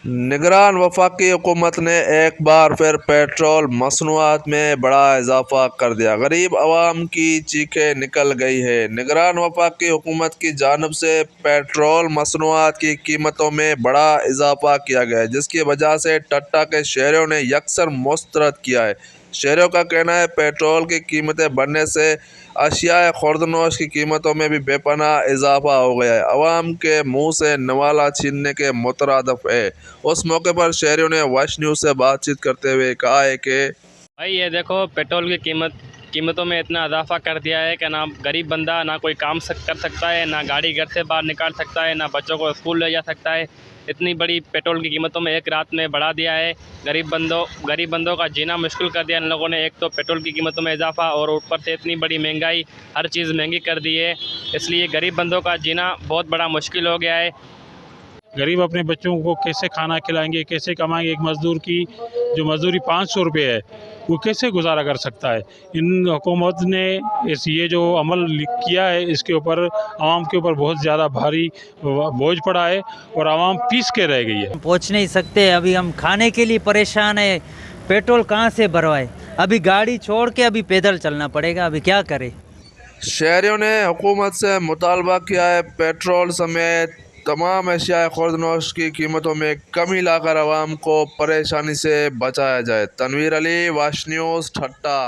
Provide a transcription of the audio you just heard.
निगरान वफाकी हुकूमत ने एक बार फिर पेट्रोल मसनूआत में बड़ा इजाफा कर दिया। गरीब आवाम की चीखें निकल गई है। निगरान वफाकी हुकूमत की जानिब से पेट्रोल मसनूआत की कीमतों में बड़ा इजाफा किया गया है, जिसकी वजह से टट्टा के शहरियों ने यकसर मुस्तरद किया है। शहरियों का कहना है पेट्रोल की कीमतें बढ़ने से अशिया खुर्दनोश की कीमतों में भी बेपनाह इजाफा हो गया है। अवाम के मुंह से नवाला छीनने के मुतरादफ है। उस मौके पर शहरियों ने वॉच न्यूज़ से बातचीत करते हुए कहा है कि भाई ये देखो पेट्रोल की कीमतों में इतना इजाफा कर दिया है कि ना गरीब बंदा ना कोई काम कर सकता है, ना गाड़ी घर से बाहर निकाल सकता है, ना बच्चों को स्कूल ले जा सकता है। इतनी बड़ी पेट्रोल की कीमतों में एक रात में बढ़ा दिया है। गरीब बंदों का जीना मुश्किल कर दिया इन लोगों ने। एक तो पेट्रोल की कीमतों में इजाफा और ऊपर से इतनी बड़ी महंगाई, हर चीज़ महंगी कर दी है। इसलिए गरीब बंदों का जीना बहुत बड़ा मुश्किल हो गया है। गरीब अपने बच्चों को कैसे खाना खिलाएंगे, कैसे कमाएंगे। एक मज़दूर की जो मज़दूरी 500 रुपये है वो कैसे गुजारा कर सकता है। इन हुकूमत ने ये जो अमल किया है इसके ऊपर आवाम के ऊपर बहुत ज़्यादा भारी बोझ पड़ा है और आवाम पीस के रह गई है। पहुंच नहीं सकते, अभी हम खाने के लिए परेशान है। पेट्रोल कहाँ से भरवाए, अभी गाड़ी छोड़ के अभी पैदल चलना पड़ेगा, अभी क्या करें। शहरियों ने हुकूमत से मुतालबा किया है पेट्रोल समेत तमाम अशिया खुर्दनोश की कीमतों में कमी लाकर आवाम को परेशानी से बचाया जाए। तनवीर अली, वॉच न्यूज़, ठट्टा।